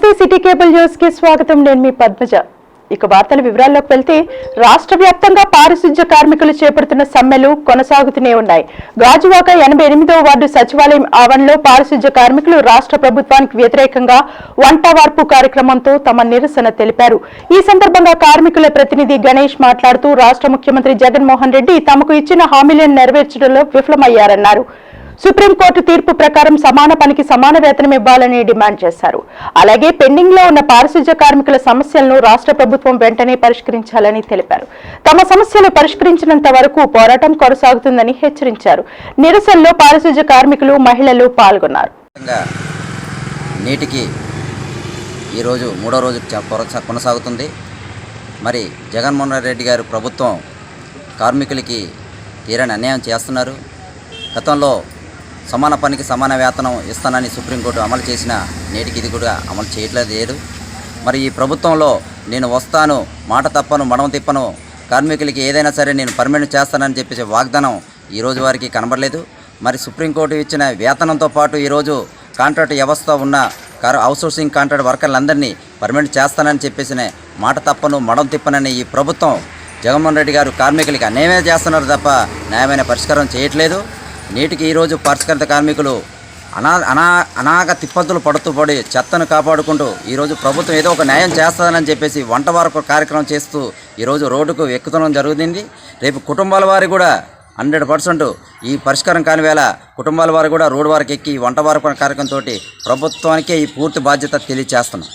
నమస్తే city cable news కి స్వాగతం. నేను మీ పద్మజ. ఇక వార్తల వివరాల్లోకి వెళ్తే రాష్ట్ర వ్యాప్తంగా పారిశుధ్య కార్మికులు చేపడుతున్న సమ్మెలు కొనసాగుతూనే ఉన్నాయి. గాజువాక 88వ వార్డు సచివాలయం ఆవరణలో పారిశుధ్య కార్మికులు రాష్ట్ర ప్రభుత్వానికి వ్యతిరేకంగా వంట వార్పు కార్యక్రమంతో తమ నిరసన తెలిపారు. ఈ సందర్భంగా కార్మికుల ప్రతినిధి గణేష్ మాట్లాడుతూ రాష్ట్ర ముఖ్యమంత్రి జగన్మోహన్ రెడ్డి తమకు ఇచ్చిన హామీలను నెరవేర్చడంలో విఫలమయ్యారన్నారు. సుప్రీంకోర్టు తీర్పు ప్రకారం సమాన పనికి సమాన వేతనం ఇవ్వాలని డిమాండ్ చేశారు. అలాగే పెండింగ్ లో ఉన్న పారిశుధ్య కార్మికుల సమస్యలను రాష్ట్ర ప్రభుత్వం వెంటనే పరిష్కరించాలని తెలిపారు. తమ సమస్యలు పరిష్కరించినంత వరకు పోరాటం కొనసాగుతుందని హెచ్చరించారు. నిరసనలో పారిశుధ్య కార్మికులు, మహిళలు పాల్గొన్నారు. నేటికి ఈరోజు 3వ రోజు కొనసాగుతుంది. మరి జగన్మోహన్ రెడ్డి గారు ప్రభుత్వం కార్మికులకి తీరని అన్యాయం చేస్తున్నారు. గతంలో సమాన పనికి సమాన వేతనం ఇస్తానని సుప్రీంకోర్టు అమలు చేసిన నేటికి ఇది కూడా అమలు చేయట్లేదు. మరి ఈ ప్రభుత్వంలో నేను వస్తాను, మాట తప్పను, మడమ తిప్పను, కార్మికులకి ఏదైనా సరే నేను పర్మనెంట్ చేస్తానని చెప్పేసి వాగ్దానం ఈరోజు వారికి కనబడలేదు. మరి సుప్రీంకోర్టు ఇచ్చిన వేతనంతో పాటు ఈరోజు కాంట్రాక్ట్ వ్యవస్థ ఉన్న అవుట్సోర్సింగ్ కాంట్రాక్ట్ వర్కర్లందరినీ పర్మనెంట్ చేస్తానని చెప్పేసి మాట తప్పను, మడమ తిప్పనని ఈ ప్రభుత్వం జగన్మోహన్ రెడ్డి గారు కార్మికులకి అన్యాయమే చేస్తున్నారు తప్ప న్యాయమైన పరిష్కారం చేయట్లేదు. నేటికి ఈరోజు పరిష్కృత కార్మికులు అనాగ తిప్పంతులు పడి చెత్తను కాపాడుకుంటూ ఈరోజు ప్రభుత్వం ఏదో ఒక న్యాయం చేస్తుందని చెప్పేసి వంట వారు కార్యక్రమం చేస్తూ ఈరోజు రోడ్డుకు ఎక్కుతడం జరుగుతుంది. రేపు కుటుంబాల వారి కూడా 100% ఈ పరిష్కారం కాని వేళ కుటుంబాల వారు కూడా రోడ్డు వారికి ఎక్కి వంట వారు కార్యక్రమంతో ప్రభుత్వానికే ఈ పూర్తి బాధ్యత తెలియజేస్తున్నాం.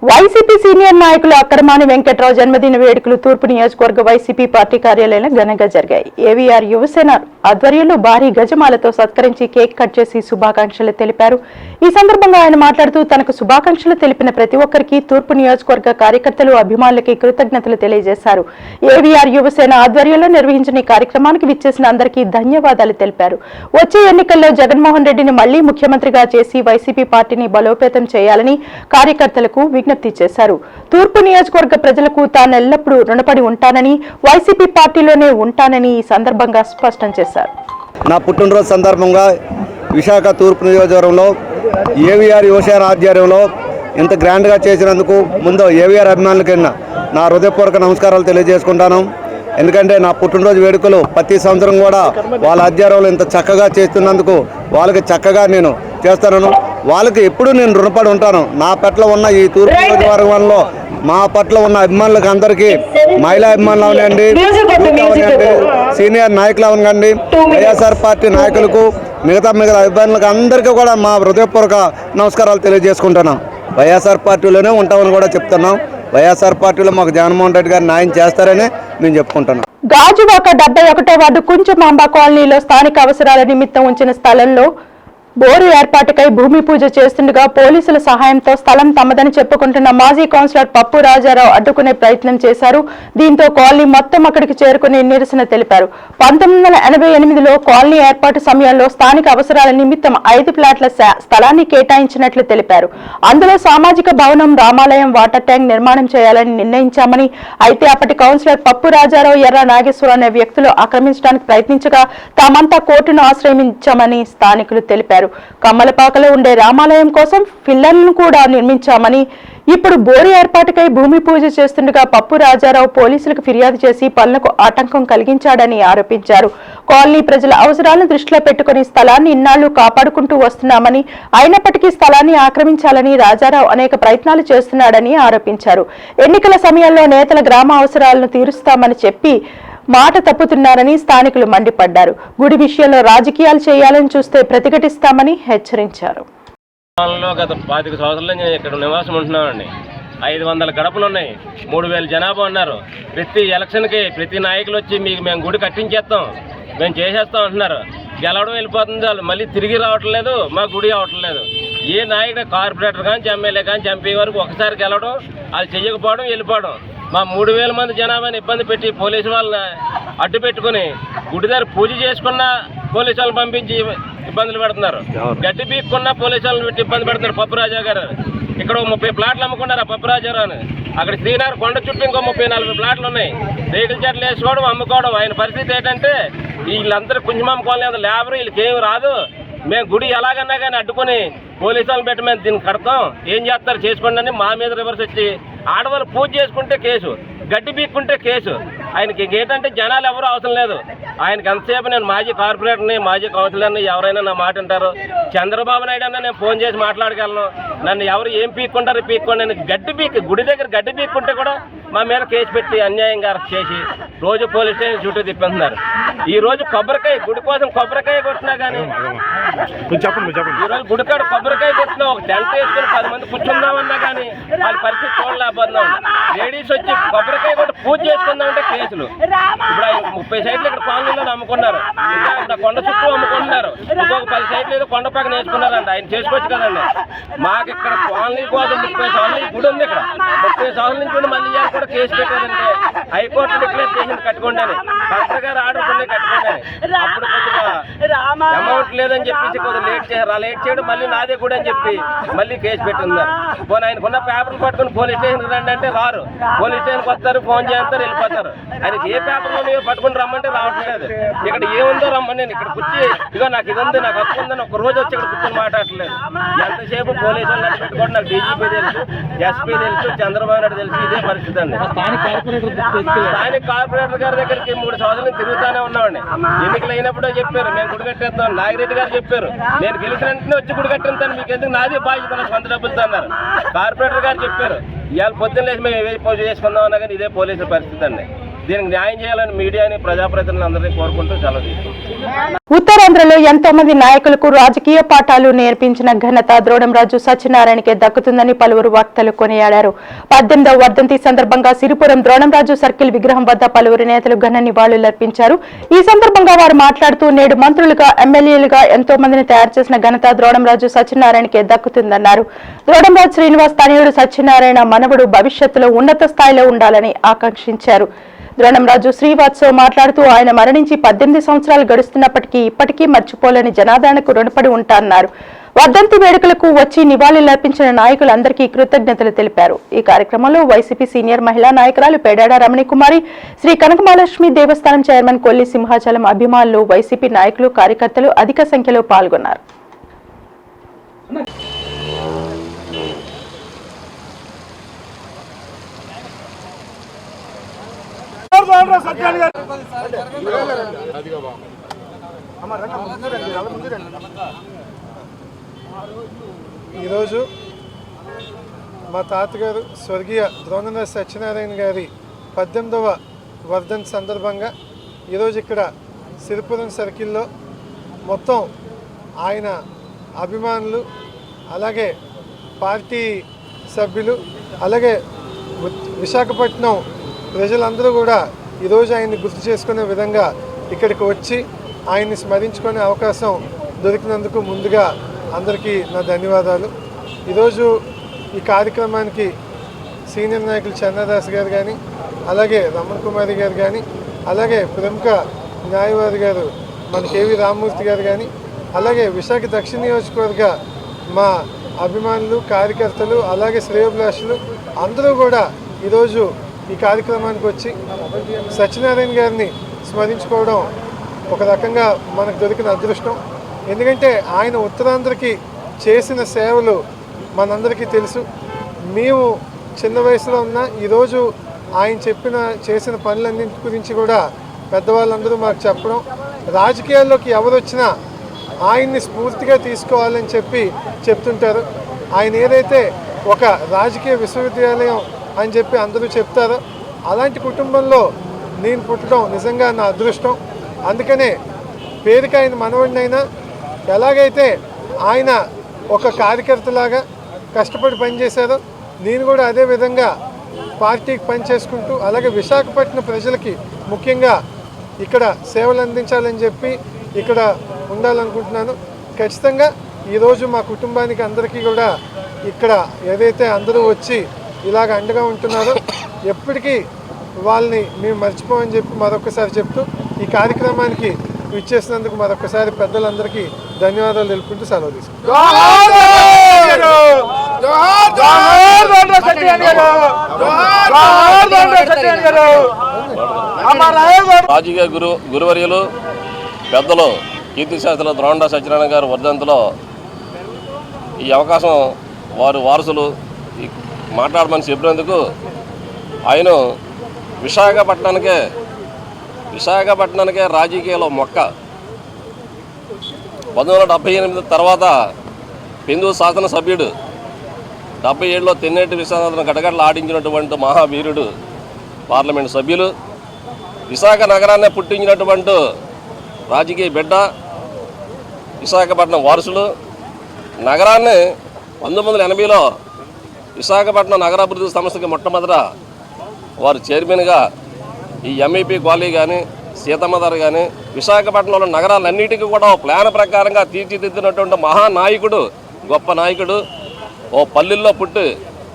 వైసీపీ సీనియర్ నాయకులు అక్కరమాని వెంకట్రావు జన్మదిన వేడుకలు తూర్పు నియోజకవర్గ వైసీపీ పార్టీ కార్యాలయంలో ఘనంగా జరిగాయి. ఏవీఆర్ యువసేన ఆధ్వర్యంలో భారీ గజమాలతో సత్కరించి కేక్ కట్ చేసి శుభాకాంక్షలు తెలిపారు. ఈ సందర్భంగా ఆయన మాట్లాడుతూ తనకు శుభాకాంక్షలు తెలిపిన ప్రతి ఒక్కరికి తూర్పు నియోజకవర్గ కార్యకర్తలు, అభిమానులకి కృతజ్ఞతలు తెలియజేశారు. ఏవీఆర్ యువసేన ఆధ్వర్యంలో నిర్వహించిన ఈ కార్యక్రమానికి విచ్చేసిన అందరికీ ధన్యవాదాలు తెలిపారు. వచ్చే ఎన్నికల్లో జగన్మోహన్ రెడ్డిని మళ్లీ ముఖ్యమంత్రిగా చేసి వైసీపీ పార్టీని బలోపేతం చేయాలని కార్యకర్తలకు విజ్ఞప్తి చేశారు. తూర్పు నియోజకవర్గ ప్రజలకు తాను ఎల్లప్పుడూ రుణపడి ఉంటానని, వైసీపీ పార్టీలోనే ఉంటానని ఈ సందర్భంగా స్పష్టం చేశారు. నా పుట్టినరోజు సందర్భంగా విశాఖ తూర్పు నియోజకవర్గంలో ఏవీఆర్ యువసేన ఆధ్వర్యంలో ఇంత గ్రాండ్గా చేసినందుకు ముందు ఏవీఆర్ అభిమానులకి నా హృదయపూర్వక నమస్కారాలు తెలియజేసుకుంటాను. ఎందుకంటే నా పుట్టినరోజు వేడుకలు ప్రతి సంవత్సరం కూడా వాళ్ళ ఆధ్వర్యంలో ఇంత చక్కగా చేస్తున్నందుకు వాళ్ళకి చక్కగా నేను చేస్తాను. వాళ్ళకి ఎప్పుడూ నేను రుణపడి ఉంటాను. నా పట్ల ఉన్న ఈ తూర్పు నియోజకవర్గంలో మా పట్ల ఉన్న అభిమానులకు అందరికీ, మహిళా అభిమానులు అవనండి, సీనియర్ నాయకులు అవనండి, వైఎస్ఆర్ పార్టీ నాయకులకు, మిగతా అభిమానులకు అందరికీ కూడా మా హృదయపూర్వక నమస్కారాలు తెలియజేసుకుంటున్నాం. వైఎస్ఆర్ పార్టీలోనే ఉంటామని కూడా చెప్తున్నాం. వైఎస్ఆర్ పార్టీలో మాకు జగన్మోహన్ రెడ్డి గారు న్యాయం చేస్తారని మేము చెప్పుకుంటున్నాం. గాజువాక 71వ వార్డు కుంచమాంబ కాలనీలో స్థానిక అవసరాల నిమిత్తం ఉంచిన స్థలంలో బోరు ఏర్పాటుకై భూమి పూజ చేస్తుండగా పోలీసుల సహాయంతో స్థలం తమదని చెప్పుకుంటున్న మాజీ కౌన్సిలర్ పప్పు రాజారావు అడ్డుకునే ప్రయత్నం చేశారు. దీంతో కాలనీ మొత్తం అక్కడికి చేరుకుని నిరసన తెలిపారు. 1988లో కాలనీ ఏర్పాటు సమయంలో స్థానిక అవసరాల నిమిత్తం 5 ప్లాట్ల స్థలాన్ని కేటాయించినట్లు తెలిపారు. అందులో సామాజిక భవనం, రామాలయం, వాటర్ ట్యాంక్ నిర్మాణం చేయాలని నిర్ణయించామని, అయితే అప్పటి కౌన్సిలర్ పప్పు రాజారావు, ఎర్ర నాగేశ్వర అనే వ్యక్తులు ఆక్రమించడానికి ప్రయత్నించగా తామంతా కోర్టును ఆశ్రయించామని స్థానికులు తెలిపారు. కమ్మలపాకలో ఉండే రామాలయం కోసం పిల్లర్లను కూడా నిర్మించామని, ఇప్పుడు బోరు ఏర్పాటుకై భూమి పూజ చేస్తుండగా పప్పు రాజారావు పోలీసులకు ఫిర్యాదు చేసి పనులకు ఆటంకం కలిగించాడని ఆరోపించారు. కాలనీ ప్రజల అవసరాలను దృష్టిలో పెట్టుకుని స్థలాన్ని ఇన్నాళ్లు కాపాడుకుంటూ వస్తున్నామని, అయినప్పటికీ స్థలాన్ని ఆక్రమించాలని రాజారావు అనేక ప్రయత్నాలు చేస్తున్నాడని ఆరోపించారు. ఎన్నికల సమయంలో నేతల గ్రామ అవసరాలను తీరుస్తామని చెప్పి మాట తప్పుతున్నారని స్థానికులు మండిపడ్డారు. గుడి విషయంలో రాజకీయాలు చేయాలని చూస్తే ప్రతిఘటిస్తామని హెచ్చరించారు. గత 25 సంవత్సరాల నుంచి ఇక్కడ నివాసం ఉంటున్నామండి. 500 గడపలు ఉన్నాయి, 3000 జనాభా ఉన్నారు. ప్రతి ఎలక్షన్కి ప్రతి నాయకులు వచ్చి మీకు మేము గుడి కట్టించేస్తాం, మేము చేసేస్తాం అంటున్నారు. గెలవడం వెళ్ళిపోతుంది, వాళ్ళు మళ్ళీ తిరిగి రావట్లేదు, మా గుడి అవ్వట్లేదు. ఏ నాయకుడు, కార్పొరేటర్ కానీ, ఎమ్మెల్యే కానీ, ఎంపీ వరకు ఒకసారి గెలవడం, వాళ్ళు చెయ్యకపోవడం, వెళ్ళిపోవడం. మా 3000 మంది జనాభాని ఇబ్బంది పెట్టి పోలీసు వాళ్ళని అడ్డు పెట్టుకుని గుడి దగ్గర పూజ చేసుకున్న పోలీసు వాళ్ళు పంపించి ఇబ్బందులు పెడుతున్నారు. గడ్డి పీక్కున్న పోలీసు వాళ్ళని పెట్టి ఇబ్బంది పెడుతున్నారు. పప్పురాజా గారు ఇక్కడ 30 ప్లాట్లు అమ్ముకున్నారు. ఆ పప్పురాజారావు అని అక్కడ శ్రీనగర్ కొండ చుట్టూ ఇంకో 30-40 ప్లాట్లు ఉన్నాయి. రేకుల చెట్లు వేసుకోవడం, అమ్ముకోవడం. ఆయన పరిస్థితి ఏంటంటే వీళ్ళందరూ కుంజమామ కాలనీ లేబర్, వీళ్ళకి ఏమి రాదు, మేము గుడి ఎలాగన్నా కానీ అడ్డుకొని పోలీసు వాళ్ళని పెట్టి మేము దీన్ని కడతాం, ఏం చేస్తారు చేసుకోండి అని మా మీద రివర్స్ వచ్చి ఆడవాళ్ళు పూజ చేసుకుంటే కేసు, గడ్డి పీక్కుంటే కేసు. ఆయనకి ఏంటంటే జనాలు ఎవరు అవసరం లేదు. ఆయనకి ఎంతసేపు నేను మాజీ కార్పొరేటర్ని, మాజీ కౌన్సిలర్ని, ఎవరైనా నా మాట అంటారు. చంద్రబాబు నాయుడు అన్న నేను ఫోన్ చేసి మాట్లాడగలను, నన్ను ఎవరు ఏం పీక్కుంటారు పీక్కోండి అని గడ్డి పీక్ గుడి దగ్గర గడ్డి పీక్కుంటే కూడా మా మీద కేసు పెట్టి అన్యాయంగా అరెస్ట్ చేసి రోజు పోలీస్ స్టేషన్ చుట్టూ తిప్పేస్తున్నారు. ఈ రోజు కొబ్బరికాయ గుడి కోసం కొబ్బరికాయ కొట్టినా కానీ ఈరోజు గుడికాడ కొబ్బరికాయ కొట్టినా ఒక టెంట్ వేసుకుని 10 మంది కూర్చుందామన్నా కానీ వాళ్ళ పరిస్థితి చూడలేకపోతున్నాం. లేడీస్ వచ్చి కొబ్బరికాయ కొట్టి పూజ చేసుకుందామంటే కేసులు. ఇప్పుడు 30 సైట్లు ఇక్కడ కాలనీలో అమ్ముకున్నారు, ఇంకా ఇక్కడ కొండ చుట్టూ అమ్ముకుంటున్నారు, ఇంకొక 10 సైట్లు ఏదో కొండ పక్కన వేసుకున్నారంట. ఆయన చేసుకోవచ్చు కదండి. మాకు ఇక్కడ కాలనీ కోసం 30 సంవత్సరాలు గుడి ఉంది, ఇక్కడ 30 సంవత్సరాల నుంచి మళ్ళీ కూడా కేసు పెట్టారంటే హైకోర్టు డిక్లేర్ చేసింది కట్టుకోండి అని, కలెక్టర్ గారు ఆర్డర్ కొన్ని కట్టుకోండి అని. అప్పుడు కొద్దిగా అమౌంట్ లేదని చెప్పేసి కొద్దిగా లేట్ చేయడం మళ్ళీ నాదే కూడా అని చెప్పి మళ్ళీ కేసు పెట్టున్నారు. పోనీ ఆయనకున్న పేపర్లు పట్టుకుని పోలీస్ స్టేషన్కి రండి అంటే రారు. పోలీస్ స్టేషన్కి వస్తారు, ఫోన్ చేస్తారు, వెళ్ళిపోతారు. ఆయనకి ఏ పేపర్లో పట్టుకుని రమ్మంటే రావట్లేదు. ఇక్కడ ఏముందో రమ్మని నేను ఇక్కడ కూర్చి ఇగో నాకు ఇది ఉంది, నాకు హక్కు ఉందని ఒక రోజు వచ్చి ఇక్కడ కూర్చొని మాట్లాడట్లేదు. ఎంతసేపు పోలీసు వాళ్ళు అడ్డు పెట్టుకోండి. నాకు డీజీపీ తెలుసు, ఎస్పీ తెలుసు, చంద్రబాబు నాయుడు తెలుసు. ఇదే పరిస్థితి అండి. స్థానిక కార్పొరేటర్ గారి దగ్గరికి 3 సంవత్సరాలు తిరుగుతానే ఉన్నామండి. ఎన్నికలు అయినప్పుడే చెప్పారు మేము గుడి కట్టేస్తాం. నాగిరెడ్డి గారు చెప్పారు నేను గెలిచిన వెంటనే వచ్చి గుడి కట్టేస్తాను, మీకు ఎందుకు నాదే బాధ్యత, సొంత డబ్బులతో అన్నారు. కార్పొరేటర్ గారు చెప్పారు ఇవాళ పొద్దున్న లేచి మేము ఏ పూజ చేసుకుందాం అన్నా కానీ ఇదే పోలీసుల పరిస్థితి అండి. దీనికి న్యాయం చేయాలని మీడియాని, ప్రజాప్రతినిధులను అందరినీ కోరుకుంటూ సెలవు తీసుకుంటాం. ఉత్తరాంధ్రలో ఎంతో మంది నాయకులకు రాజకీయ పాఠాలు నేర్పించిన ఘనత ద్రోణంరాజు సత్యనారాయణకే దక్కుతుందని పలువురు వక్తలు కొనియాడారు. 18వ వర్ధంతి సందర్భంగా సిరిపురం ద్రోణంరాజు సర్కిల్ విగ్రహం వద్ద పలువురు నేతలు ఘన నివాళులర్పించారు. ఈ సందర్భంగా వారు మాట్లాడుతూ నేడు మంత్రులుగా, ఎమ్మెల్యేలుగా ఎంతో మందిని తయారు చేసిన ఘనత ద్రోణంరాజు సత్యనారాయణకే దక్కుతుందన్నారు. ద్రోణంరాజు శ్రీనివాస్ తనయుడు సత్యనారాయణ మనవడు భవిష్యత్తులో ఉన్నత స్థాయిలో ఉండాలని ఆకాంక్షించారు. ద్రోణంరాజు శ్రీవాత్సవ్ మాట్లాడుతూ ఆయన మరణించి 18 సంవత్సరాలు గడుస్తున్నప్పటికీ ఇప్పటికీ మర్చిపోలేని జనాదరణకు రుణపడి ఉంటారన్నారు. వర్ధంతి వేడుకలకు వచ్చి నివాళులర్పించిన నాయకులందరికీ కృతజ్ఞతలు తెలిపారు. ఈ కార్యక్రమంలో వైసీపీ సీనియర్ మహిళా నాయకురాలు పేడాడ రమణికుమారి, శ్రీ కనకమహాలక్ష్మి దేవస్థానం చైర్మన్ కొల్లి సింహాచలం అభిమానులు, వైసీపీ నాయకులు, కార్యకర్తలు అధిక సంఖ్యలో పాల్గొన్నారు. ఈరోజు మా తాతగారు స్వర్గీయ ద్రోణంరాజు సత్యనారాయణ గారి 18వ వర్ధంతి సందర్భంగా ఈరోజు ఇక్కడ సిరిపురం సర్కిల్లో మొత్తం ఆయన అభిమానులు, అలాగే పార్టీ సభ్యులు, అలాగే విశాఖపట్నం ప్రజలందరూ కూడా ఈరోజు ఆయన్ని గుర్తు చేసుకునే విధంగా ఇక్కడికి వచ్చి ఆయన్ని స్మరించుకునే అవకాశం దొరికినందుకు ముందుగా అందరికీ నా ధన్యవాదాలు. ఈరోజు ఈ కార్యక్రమానికి సీనియర్ నాయకులు చంద్రదాస్ గారు కానీ, అలాగే రమణ కుమారి గారు కానీ, అలాగే ప్రముఖ న్యాయవాది గారు మన కేవీ రామ్మూర్తి గారు కానీ, అలాగే విశాఖ దక్షిణ నియోజకవర్గ మా అభిమానులు, కార్యకర్తలు, అలాగే శ్రేయోభిలాషులు అందరూ కూడా ఈరోజు ఈ కార్యక్రమానికి వచ్చి సత్యనారాయణ గారిని స్మరించుకోవడం ఒక రకంగా మనకు దొరికిన అదృష్టం. ఎందుకంటే ఆయన ఉత్తరాంధ్రకి చేసిన సేవలు మనందరికీ తెలుసు. మేము చిన్న వయసులో ఉన్న ఈరోజు ఆయన చేసిన పనులన్నింటి గురించి కూడా పెద్దవాళ్ళందరూ మాకు చెప్పడం, రాజకీయాల్లోకి ఎవరు వచ్చినా ఆయన్ని స్ఫూర్తిగా తీసుకోవాలని చెప్తుంటారు. ఆయన ఏదైతే ఒక రాజకీయ విశ్వవిద్యాలయం అని చెప్పి అందరూ చెప్తారో అలాంటి కుటుంబంలో నేను పుట్టడం నిజంగా నా అదృష్టం. అందుకనే పేరుకి ఆయన మనవడినైనా ఎలాగైతే ఆయన ఒక కార్యకర్తలాగా కష్టపడి పనిచేశారో నేను కూడా అదే విధంగా పార్టీకి పనిచేసుకుంటూ, అలాగే విశాఖపట్నం ప్రజలకి ముఖ్యంగా ఇక్కడ సేవలు అందించాలని చెప్పి ఇక్కడ ఉండాలనుకుంటున్నాను. ఖచ్చితంగా ఈరోజు మా కుటుంబానికి అందరికీ కూడా ఇక్కడ ఏదైతే అందరూ వచ్చి ఇలాగ అండగా ఉంటున్నారో ఎప్పటికీ వాళ్ళని మేము మర్చిపోమని చెప్పి మరొకసారి చెప్తూ ఈ కార్యక్రమానికి ఇచ్చేసినందుకు మరొకసారి పెద్దలందరికీ ధన్యవాదాలు తెలుపుకుంటూ సెలవు తీసుకుంటాం. రాజకీయ గురువర్యులు పెద్దలు కీర్తిశాస్త్రులు ద్రోణంరాజు సత్యనారాయణ గారు వర్ధంతిలో ఈ అవకాశం వారు వారసులు మాట్లాడమని చెప్పినందుకు ఆయన విశాఖపట్నానికే రాజకీయాల్లో మొక్క 1978 తర్వాత హిందూ శాసనసభ్యుడు 77లో తెన్నేటి విశ్వనాథన్ గడగడలు ఆడించినటువంటి మహావీరుడు పార్లమెంటు సభ్యులు విశాఖ నగరాన్ని పుట్టించినటువంటి రాజకీయ బిడ్డ విశాఖపట్నం వారసులు నగరాన్ని 1980లో విశాఖపట్నం నగరాభివృద్ధి సంస్థకి మొట్టమొదట వారు చైర్మన్గా ఈ ఎంఈపీ కాలనీ కానీ సీతమ్మధార కానీ విశాఖపట్నంలో నగరాలన్నిటికీ కూడా ప్లాన్ ప్రకారంగా తీర్చిదిద్దినటువంటి మహానాయకుడు గొప్ప నాయకుడు ఓ పల్లెల్లో పుట్టి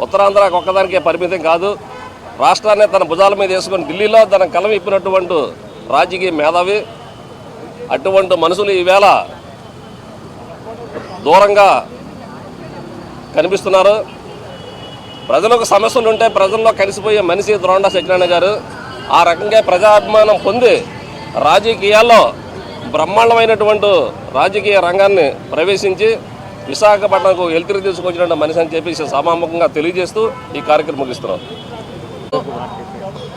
ఉత్తరాంధ్రకు ఒక్కదానికే పరిమితం కాదు రాష్ట్రాన్ని తన భుజాల మీద వేసుకొని ఢిల్లీలో తన కలం ఇప్పినటువంటి రాజకీయ మేధావి అటువంటి మనుషులు ఈవేళ దూరంగా కనిపిస్తున్నారు ప్రజలకు సమస్యలు ఉంటే ప్రజల్లో కలిసిపోయే మనిషి ద్రోండా సత్యనారాయణ గారు ఆ రకంగా ప్రజాభిమానం పొంది రాజకీయాల్లో బ్రహ్మాండమైనటువంటి రాజకీయ రంగాన్ని ప్రవేశించి విశాఖపట్నంకు ఎలుతురు తీసుకొచ్చినటువంటి మనిషి అని చెప్పేసి సభాముఖంగా తెలియజేస్తూ ఈ కార్యక్రమం ముగిస్తున్నాం.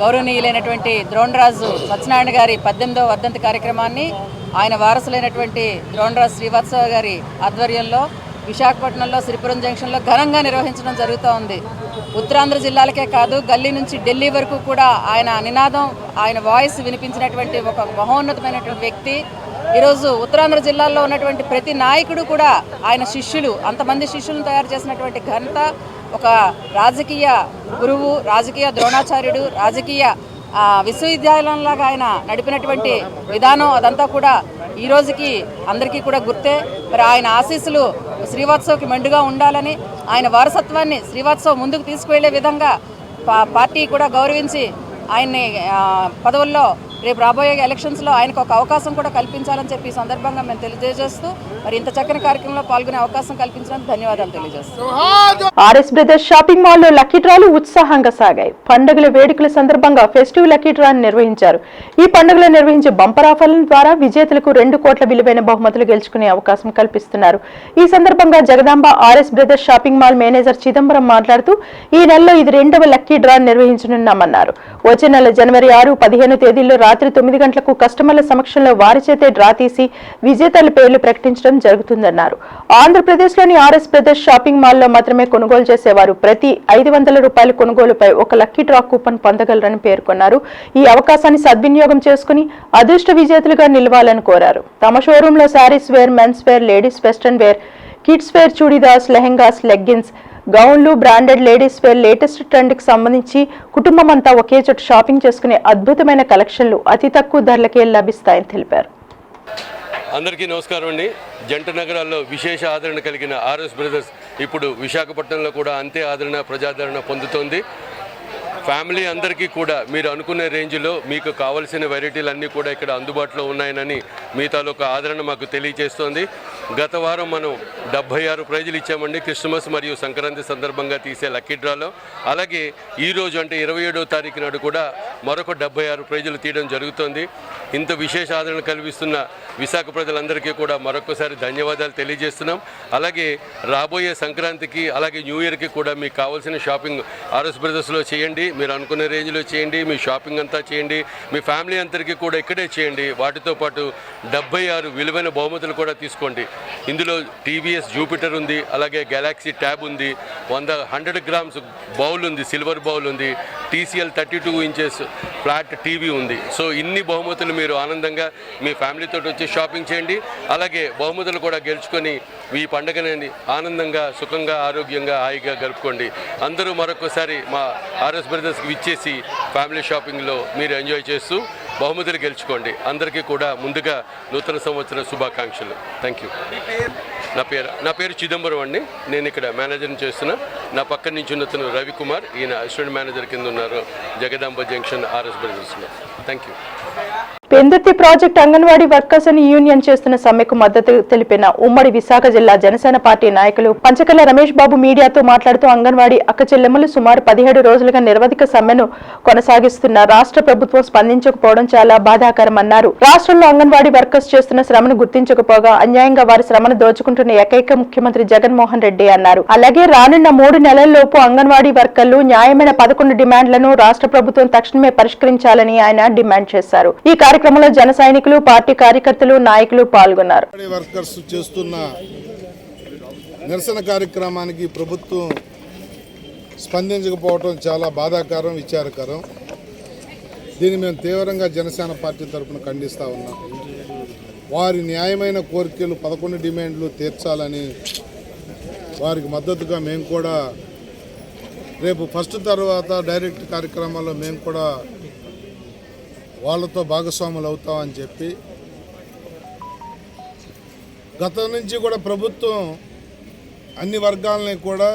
గౌరవనీయులైనటువంటి ద్రోణరాజు సత్యనారాయణ గారి 18వ వర్ధంతి కార్యక్రమాన్ని ఆయన వారసులైనటువంటి ద్రోణరాజు శ్రీవాత్సవ గారి ఆధ్వర్యంలో విశాఖపట్నంలో సిరిపురం జంక్షన్లో ఘనంగా నిర్వహించడం జరుగుతూ ఉంది. ఉత్తరాంధ్ర జిల్లాలకే కాదు గల్లీ నుంచి ఢిల్లీ వరకు కూడా ఆయన నినాదం ఆయన వాయిస్ వినిపించినటువంటి ఒక మహోన్నతమైనటువంటి వ్యక్తి. ఈరోజు ఉత్తరాంధ్ర జిల్లాల్లో ఉన్నటువంటి ప్రతి నాయకుడు కూడా ఆయన శిష్యులు, అంతమంది శిష్యులను తయారు చేసినటువంటి ఘనత ఒక రాజకీయ గురువు, రాజకీయ ద్రోణాచార్యుడు, రాజకీయ విశ్వవిద్యాలయంలాగా ఆయన నడిపినటువంటి విధానం అదంతా కూడా ఈ రోజుకి అందరికీ కూడా గుర్తే. మరి ఆయన ఆశీస్సులు శ్రీవాత్సవ్కి మెండుగా ఉండాలని, ఆయన వారసత్వాన్ని శ్రీవాత్సవ్ ముందుకు తీసుకువెళ్లే విధంగా పార్టీ కూడా గౌరవించి ఆయన్ని పదవుల్లో రేపు రాబోయే ఎలక్షన్స్లో ఆయనకు ఒక అవకాశం కూడా కల్పించాలని చెప్పి ఈ సందర్భంగా మేము తెలియజేస్తూ మరి ఇంత చక్కని కార్యక్రమంలో పాల్గొనే అవకాశం కల్పించినందుకు ధన్యవాదాలు తెలియజేస్తాం. ఆర్ఎస్ బ్రదర్స్ షాపింగ్ మాల్లో లక్కీ డ్రాలు ఉత్సాహంగా సాగాయి. పండుగల వేడుకల సందర్భంగా ఫెస్టివ్ లక్కీ డ్రాను నిర్వహించారు. ఈ పండుగలో నిర్వహించే బంపర్ ఆఫర్ల ద్వారా విజేతలకు 2 కోట్ల విలువైన బహుమతులు గెలుచుకునే అవకాశం కల్పిస్తున్నారు. ఈ సందర్భంగా Jagadamba RS brothers shopping mall manager Chidambaram మాట్లాడుతూ ఈ నెలలో ఇది 2వ లక్కీ డ్రా నిర్వహించనున్నామన్నారు. వచ్చే నెల జనవరి 6, 15 తేదీల్లో రాత్రి 9 గంటలకు కస్టమర్ల సమక్షంలో వారి చేతే డ్రా తీసి విజేతల పేర్లు ప్రకటించడం జరుగుతుందన్నారు. ఆంధ్రప్రదేశ్లోని ఆర్ఎస్ బ్రదర్స్ షాపింగ్ మాల్లో మాత్రమే కొనుగోలు చేసేవారు ప్రతి 500 రూపాయల కొనుగోలుపై ఒక లక్కీ డ్రా కూపన్ పొందగలరని పేర్కొన్నారు. ఈ అవకాశాన్ని సద్వినియోగం చేసుకుని అదృష్ట విజేతలుగా నిలవాలని కోరారు. తమ షోరూంలో sarees wear, men's wear, ladies western wear, kids wear, churidars, lehengas, leggings, గౌన్లు, బ్రాండెడ్ లేడీస్ వేర్, లేటెస్ట్ ట్రెండ్కి సంబంధించి కుటుంబం అంతా ఒకే చోట షాపింగ్ చేసుకునే అద్భుతమైన కలెక్షన్లు అతి తక్కువ ధరలకే లభిస్తాయని తెలిపారు. అందరికీ నమస్కారం అండి. జంట నగరాల్లో విశేష ఆదరణ కలిగిన ఆర్ఎస్ బ్రదర్స్ ఇప్పుడు విశాఖపట్నంలో కూడా అంతే ఆదరణ, ప్రజాదరణ పొందుతోంది. ఫ్యామిలీ అందరికీ కూడా మీరు అనుకునే రేంజ్లో మీకు కావలసిన వెరైటీలు కూడా ఇక్కడ అందుబాటులో ఉన్నాయని మీ తాలూకు ఆదరణ మాకు తెలియజేస్తోంది. గత వారం మనం 76 ప్రైజులు ఇచ్చామండి క్రిస్మస్ మరియు సంక్రాంతి సందర్భంగా తీసే లక్కీ డ్రాలో. అలాగే ఈరోజు అంటే 27వ తారీఖు నాడు కూడా మరొక 76 ప్రైజులు తీయడం జరుగుతోంది. ఇంత విశేష ఆదరణ కల్పిస్తున్న విశాఖ ప్రజలందరికీ కూడా మరొకసారి ధన్యవాదాలు తెలియజేస్తున్నాం. అలాగే రాబోయే సంక్రాంతికి అలాగే న్యూ ఇయర్కి కూడా మీకు కావాల్సిన షాపింగ్ ఆర్ఎస్ బ్రదర్స్లో చేయండి. మీరు అనుకునే రేంజ్లో చేయండి, మీ షాపింగ్ అంతా చేయండి, మీ ఫ్యామిలీ అందరికీ కూడా ఇక్కడే చేయండి. వాటితో పాటు 76 విలువైన బహుమతులు కూడా తీసుకోండి. ఇందులో టీవీఎస్ జూపిటర్ ఉంది, అలాగే గెలాక్సీ ట్యాబ్ ఉంది, 100 గ్రామ్స్ బౌల్ ఉంది, సిల్వర్ బౌల్ ఉంది, TCL 32 ఇంచెస్ ఫ్లాట్ టీవీ ఉంది. సో ఇన్ని బహుమతులు మీరు ఆనందంగా మీ ఫ్యామిలీతో వచ్చి షాపింగ్ చేయండి. అలాగే బహుమతులు కూడా గెలుచుకొని ఈ పండుగని ఆనందంగా, సుఖంగా, ఆరోగ్యంగా, హాయిగా గడుపుకోండి. అందరూ మరొకసారి మా ఆర్ఎస్ బ్రదర్స్కి విచ్చేసి ఫ్యామిలీ షాపింగ్లో మీరు ఎంజాయ్ చేస్తూ బహుమతులు గెలుచుకోండి. అందరికీ కూడా ముందుగా నూతన సంవత్సర శుభాకాంక్షలు. Thank you. నా పేరు చిదంబరం అండి. నేను ఇక్కడ మేనేజర్ని చేస్తున్నా. నా పక్కన నుంచి ఉన్నతను రవికుమార్, ఈయన అసిస్టెంట్ మేనేజర్ కింద ఉన్నారు జగదాంబ జంక్షన్ ఆర్ఎస్ బ్రదర్స్లో. Thank you. Pendurthi project anganwadi workers అని యూనియన్ చేస్తున్న సమ్మెకు మద్దతు తెలిపిన ఉమ్మడి విశాఖ జిల్లా జనసేన పార్టీ నాయకులు పంచకల్ల రమేష్ బాబు మీడియాతో మాట్లాడుతూ అంగన్వాడీ అక్కచెల్లెమ్మలు సుమారు 17 రోజులుగా నిరవధిక సమ్మెను కొనసాగిస్తున్న రాష్ట్ర ప్రభుత్వం స్పందించకపోవడం చాలా బాధాకరమన్నారు. రాష్ట్రంలో అంగన్వాడీ వర్కర్స్ చేస్తున్న శ్రమను గుర్తించకపోగా అన్యాయంగా వారి శ్రమను దోచుకుంటున్న ఏకైక ముఖ్యమంత్రి జగన్మోహన్ రెడ్డి అన్నారు. అలాగే రానున్న 3 నెలల్లోపు అంగన్వాడీ వర్కర్లు న్యాయమైన 11 డిమాండ్లను రాష్ట్ర ప్రభుత్వం తక్షణమే పరిష్కరించాలని ఆయన డిమాండ్ చేశారు. ఈ కార్యక్రమంలో జన సైనికులు, పార్టీ కార్యకర్తలు, నాయకులు పాల్గొన్నారు. వర్కర్స్ చేస్తున్న నిరసన కార్యక్రమానికి ప్రభుత్వం స్పందించకపోవడం చాలా బాధాకరం, విచారకరం. దీన్ని మేము తీవ్రంగా జనసేన పార్టీ తరఫున ఖండిస్తూ ఉన్నాం. వారి న్యాయమైన కోరికలు 11 డిమాండ్లు తీర్చాలని వారికి మద్దతుగా మేము కూడా రేపు ఫస్ట్ తర్వాత డైరెక్ట్ కార్యక్రమాల్లో మేము కూడా వాళ్ళతో భాగస్వాములు అవుతామని చెప్పి గతం నుంచి కూడా ప్రభుత్వం అన్ని వర్గాలని కూడా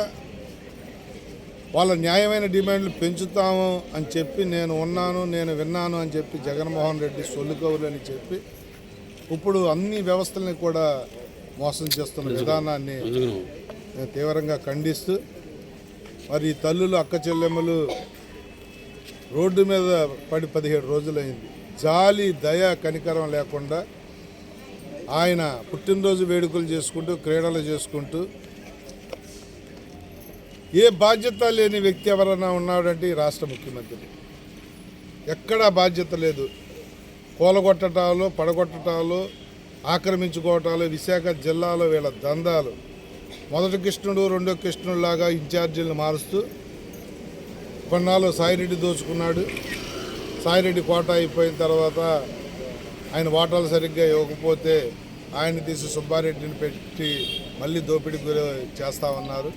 వాళ్ళ న్యాయమైన డిమాండ్లు పెంచుతాము అని చెప్పి నేను ఉన్నాను, నేను విన్నాను అని చెప్పి జగన్మోహన్ రెడ్డి సొల్లుకవులు అని చెప్పి ఇప్పుడు అన్ని వ్యవస్థల్ని కూడా మోసం చేస్తున్న విధానాన్ని నేను తీవ్రంగా ఖండిస్తూ మరి తల్లులు, అక్క చెల్లెమ్మలు రోడ్డు మీద పడి 17 రోజులైంది. జాలి, దయ, కనికరం లేకుండా ఆయన పుట్టినరోజు వేడుకలు చేసుకుంటూ, క్రీడలు చేసుకుంటూ, ఏ బాధ్యత లేని వ్యక్తి ఎవరైనా ఉన్నాడంటే ఈ రాష్ట్ర ముఖ్యమంత్రి. ఎక్కడా బాధ్యత లేదు. కూలగొట్టటాలు, పడగొట్టటాలు, ఆక్రమించుకోవటాలు, విశాఖ జిల్లాలో వీళ్ళ దందాలు. మొదటి కృష్ణుడు, రెండో కృష్ణుడిలాగా ఇన్ఛార్జీలను మారుస్తూ కొన్నాళ్ళు సాయిరెడ్డి దోచుకున్నాడు. సాయిరెడ్డి కోట అయిపోయిన తర్వాత ఆయన వాటాలు సరిగ్గా ఇవ్వకపోతే ఆయన తీసి సుబ్బారెడ్డిని పెట్టి మళ్ళీ దోపిడీ చేస్తూ ఉన్నారు.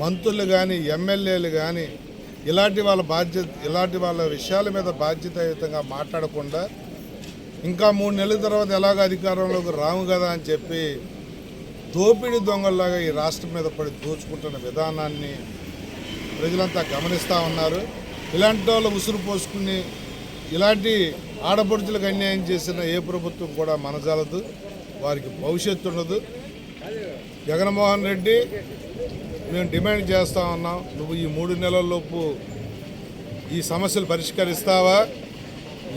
మంత్రులు కానీ, ఎమ్మెల్యేలు కానీ ఇలాంటి వాళ్ళ విషయాల మీద బాధ్యతాయుతంగా మాట్లాడకుండా ఇంకా 3 నెలల తర్వాత ఎలాగ అధికారంలోకి రాము కదా అని చెప్పి దోపిడీ దొంగల్లాగా ఈ రాష్ట్రం మీద పడి దోచుకుంటున్న విధానాన్ని ప్రజలంతా గమనిస్తూ ఉన్నారు. ఇలాంటి వాళ్ళు ఉసురు పోసుకుని ఇలాంటి ఆడపడుచులకు అన్యాయం చేసిన ఏ ప్రభుత్వం కూడా మనజాలదు, వారికి భవిష్యత్తు ఉండదు. జగన్మోహన్ రెడ్డి, మేము డిమాండ్ చేస్తూ ఉన్నాం, నువ్వు ఈ 3 నెలల్లోపు ఈ సమస్యలు పరిష్కరిస్తావా?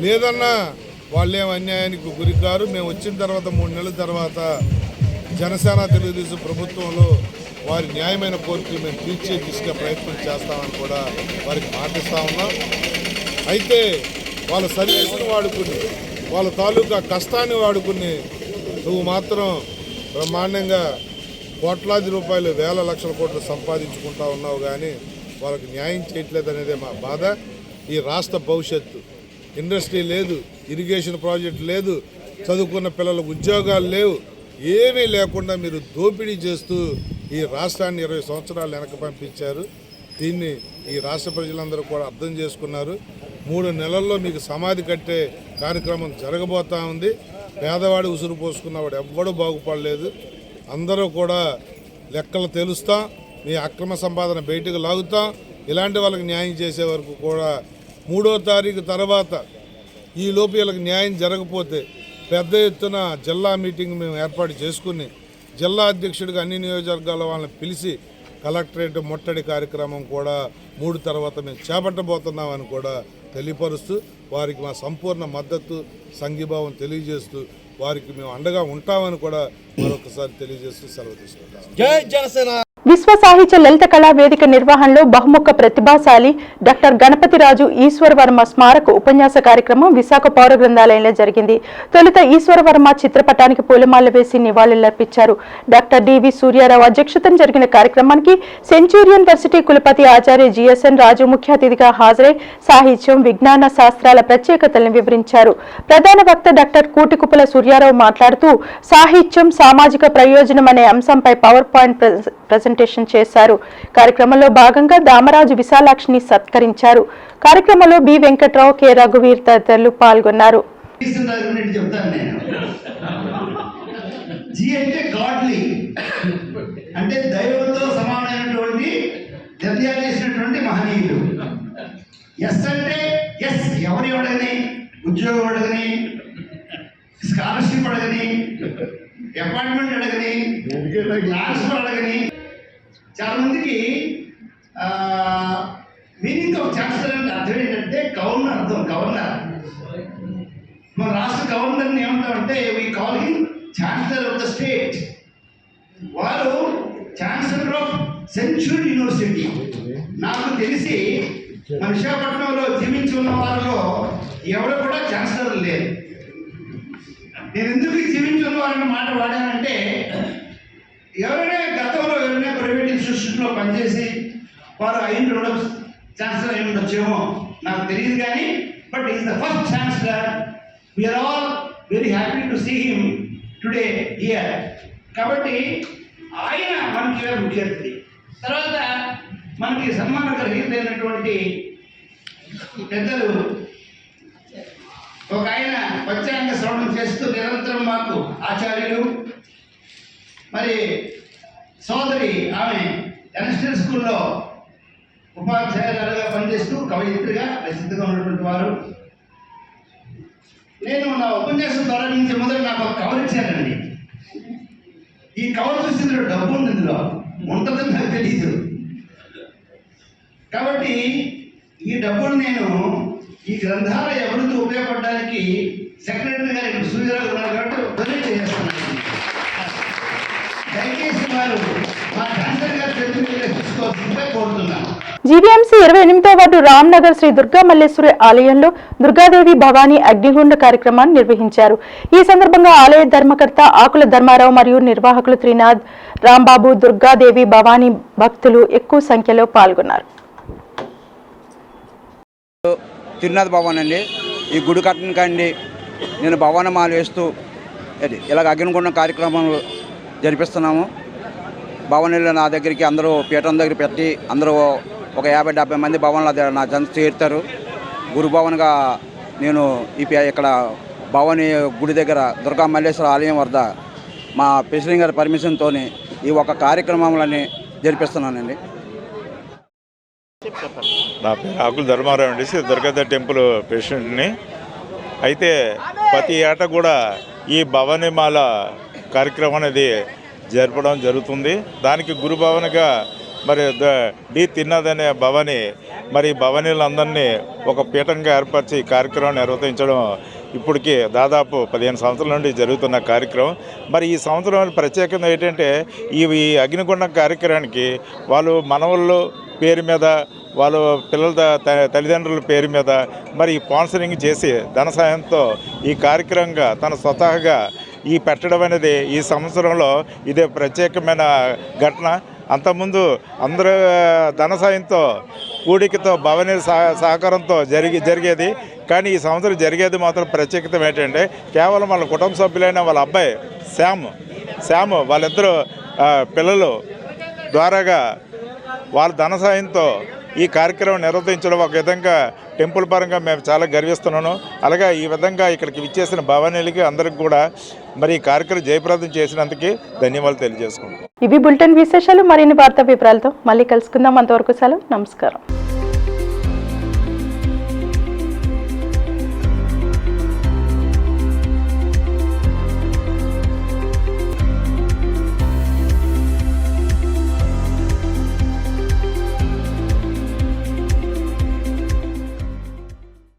లేదన్నా వాళ్ళేం అన్యాయానికి గురికారు. మేము వచ్చిన తర్వాత 3 నెలల తర్వాత జనసేన తెలుగుదేశం ప్రభుత్వంలో వారి న్యాయమైన కోరికలు మేము తీర్చే దిశగా ప్రయత్నం చేస్తామని కూడా వారికి మాటిస్తూ ఉన్నాం. అయితే వాళ్ళ సర్వీసును వాడుకుని, వాళ్ళ తాలూకా కష్టాన్ని వాడుకుని నువ్వు మాత్రం బ్రహ్మాండంగా కోట్లాది రూపాయలు, వేల లక్షల కోట్లు సంపాదించుకుంటా ఉన్నావు, కానీ వాళ్ళకి న్యాయం చేయట్లేదు అనేదే మా బాధ. ఈ రాష్ట్ర భవిష్యత్తు, ఇండస్ట్రీ లేదు, ఇరిగేషన్ ప్రాజెక్టు లేదు, చదువుకున్న పిల్లలకు ఉద్యోగాలు లేవు, ఏమీ లేకుండా మీరు దోపిడీ చేస్తూ ఈ రాష్ట్రాన్ని 20 సంవత్సరాలు వెనక్కి పంపించారు. దీన్ని ఈ రాష్ట్ర ప్రజలందరూ కూడా అర్థం చేసుకున్నారు. 3 నెలల్లో మీకు సమాధి కట్టే కార్యక్రమం జరగబోతూ ఉంది. పేదవాడు ఉసురు పోసుకున్నవాడు ఎవ్వడూ బాగుపడలేదు. అందరూ కూడా లెక్కలు తెలుస్తాం, మీ అక్రమ సంపాదన బయటకు లాగుతాం. ఇలాంటి వాళ్ళకి న్యాయం చేసే వరకు కూడా 3వ తారీఖు తర్వాత ఈ లోపు వీళ్ళకి న్యాయం జరగకపోతే పెద్ద ఎత్తున జిల్లా మీటింగ్ మేము ఏర్పాటు చేసుకుని జిల్లా అధ్యక్షుడిగా అన్ని నియోజకవర్గాల వాళ్ళని పిలిచి కలెక్టరేట్ ముట్టడి కార్యక్రమం కూడా 3 తర్వాత మేము చేపట్టబోతున్నామని కూడా తెలియపరుస్తూ వారికి మా సంపూర్ణ మద్దతు, సంఘీభావం తెలియజేస్తూ వారికి మేము అండగా ఉంటామని కూడా మరొకసారి తెలియజేస్తూ సెలవు తీసుకుంటాం. జై జనసేన. విశ్వ సాహిత్య లలిత కళా వేదిక నిర్వహణలో బహుముఖ ప్రతిభాశాలి డాక్టర్ గణపతిరాజు ఈశ్వరవర్మ స్మారక ఉపన్యాస కార్యక్రమం విశాఖ పౌర గ్రంథాలయంలో జరిగింది. తొలుత ఈశ్వరవర్మ చిత్రపటానికి పూలమాల వేసి నివాళులర్పించారు. డాక్టర్ డివి సూర్యారావు అధ్యక్షతన జరిగిన కార్యక్రమానికి సెంచూరియన్ యూనివర్సిటీ కులపతి ఆచార్య జిఎస్ఎన్ రాజు ముఖ్య అతిథిగా హాజరై సాహిత్యం, విజ్ఞాన శాస్త్రాల ప్రత్యేకతలను వివరించారు. ప్రధాన వక్త డాక్టర్ కూటికుప్పల సూర్యారావు మాట్లాడుతూ సాహిత్యం, సామాజిక ప్రయోజనం అనే అంశంపై పవర్ పాయింట్ ప్రెజెంటేషన్ చేశారు. కార్యక్రమంలో భాగంగా దామరాజు విశాలాక్షిని సత్కరించారు. కార్యక్రమంలో బి వెంకట్రావు, కె రఘువీర్ తదితరులు పాల్గొన్నారు. అంటే దైవంతో సమానమైనటువంటి నిర్ణయాలు చేసినటువంటి మహనీయులు. ఎస్ అంటే ఎస్, ఎవరి అడగని, ఉద్యోగం అడగని, స్కాలర్షిప్ అడగని, అపాయింట్మెంట్ అడగని, ట్రాన్స్ఫర్ అడగని. చాలా మందికి మీనింగ్ ఆఫ్ ఛాన్సలర్ అంటే అర్థం ఏంటంటే గవర్నర్ అర్థం. గవర్నర్, మన రాష్ట్ర గవర్నర్ని ఏమంటామంటే we call him chancellor of the state. వారు ఛాన్సలర్ ఆఫ్ సెంచురీ యూనివర్సిటీ. నాకు తెలిసి మన విశాఖపట్నంలో జీవించి ఉన్న వారిలో ఎవరు కూడా ఛాన్సలర్ లేరు. నేను ఎందుకు జీవించి ఉన్న వారిని మాట వాడానంటే, ఎవరైనా గతంలో ఎవరైనా ప్రైవేట్ ఇన్స్టిట్యూషన్లో పనిచేసి వారు అయిన ఉండొచ్చు, ఛాన్సలర్ అయి ఉండొచ్చేమో నాకు తెలియదు కానీ, but is the first chancellor. We are all very happy to see him today here. కాబట్టి ఆయన మనకి ముఖ్య అతిథి. తర్వాత మనకి సన్మాన గ్రహీతైనటువంటి పెద్దలు ఒక ఆయన పంచాంగ శ్రవణం చేస్తూ నిరంతరం మాకు ఆచార్యులు, మరి సోదరి ఆమె ఎన్ఎస్ఎల్ స్కూల్లో ఉపాధ్యాయులుగా పనిచేస్తూ కవయిత్రిగా ప్రసిద్ధిగా ఉన్నటువంటి వారు. నేను నా ఉపన్యాసం ప్రారంభించే మొదలు నాకు ఒక కవర్ ఇచ్చానండి. ఈ కవర్ చూసి ఇందులో డబ్బు ఉంది, ఇందులో ఉంటుందని నాకు తెలీదు. కాబట్టి ఈ డబ్బును నేను ఈ గ్రంథాల ఎవరితో ఉపయోగపడడానికి సెక్రటరీ గారు ఇక్కడ సూర్యరావు ఉన్నారు కాబట్టి డొనేట్ చేస్తున్నాను. దయచేసి వారు మా ఛాన్సలర్ గారు తెలుసుకోవాల్సిందిగా కోరుతున్నాను. జీవీఎంసీ 28వ వార్డు రామ్నగర్ శ్రీ దుర్గా మల్లేశ్వరి ఆలయంలో దుర్గాదేవి భవానీ అగ్నిగుండ కార్యక్రమాన్ని నిర్వహించారు. ఈ సందర్భంగా ఆలయ ధర్మకర్త ఆకుల ధర్మారావు మరియు నిర్వాహకులు త్రినాథ్, రాంబాబు, దుర్గాదేవి భవానీ భక్తులు ఎక్కువ సంఖ్యలో పాల్గొన్నారు. తిరునాథ్ భవన్ అండి. ఈ గుడి కట్టడం కండి నేను భవనమాలు వేస్తూ ఇలాగ అగ్నిగుండం కార్యక్రమాలు జరిపిస్తున్నాము. భవనీలు నా దగ్గరికి అందరూ పీఠం దగ్గర పెట్టి అందరూ ఒక 50-70 మంది భవన్లు నా జన చేరుతారు. గురు భవన్గా నేను ఇక్కడ భవానీ గుడి దగ్గర దుర్గా మల్లేశ్వర ఆలయం వద్ద మా ప్రెసిడెంట్ గారి పర్మిషన్తో ఈ ఒక కార్యక్రమాలని జరిపిస్తున్నానండి. నా పేరు ఆకుల ధర్మారావు అండి, దుర్గాదేవి టెంపుల్ ప్రెసిడెంట్ని. అయితే ప్రతి ఏటా కూడా ఈ భవానీమాల కార్యక్రమం అనేది జరపడం జరుగుతుంది. దానికి గురు భవన్గా మరి డి తిరునాథ్ అనే భవానీ మరి భవానీలందరినీ ఒక పీఠంగా ఏర్పరిచి కార్యక్రమం నిర్వహించడం ఇప్పటికి దాదాపు 15 సంవత్సరాల నుండి జరుగుతున్న కార్యక్రమం. మరి ఈ సంవత్సరం ప్రత్యేకత ఏంటంటే ఈ అగ్నిగుండం కార్యక్రమానికి వాళ్ళు మనవళ్ళు పేరు మీద, వాళ్ళు పిల్లల తల్లిదండ్రుల పేరు మీద మరి స్పాన్సరింగ్ చేసి ధన సాయంతో ఈ కార్యక్రమంగా తన స్వతహాగా ఈ పెట్టడం అనేది ఈ సంవత్సరంలో ఇదే ప్రత్యేకమైన ఘటన. అంతకుముందు అందరూ ధన సాయంతో కూడికతో భవనీ సహకారంతో జరిగేది. కానీ ఈ సంవత్సరం జరిగేది మాత్రం ప్రత్యేకత ఏంటంటే కేవలం వాళ్ళ కుటుంబ సభ్యులైన వాళ్ళ అబ్బాయి శ్యామ్ వాళ్ళిద్దరూ పిల్లలు ద్వారాగా వాళ్ళ ధన సాయంతో ఈ కార్యక్రమం నిర్వహించడం ఒక విధంగా టెంపుల్ పరంగా మేము చాలా గర్విస్తున్నాను. అలాగే ఈ విధంగా ఇక్కడికి విచ్చేసిన భవానీలకి అందరికి కూడా మరి ఈ కార్యక్రమం జయప్రదం చేసినందుకు ధన్యవాదాలు తెలియజేసుకుంటాం. ఇవి బులెటిన్ విశేషాలు. మరిన్ని వార్తా వివరాలతో మళ్ళీ కలుసుకుందాం. అంతవరకు సెలవు, నమస్కారం.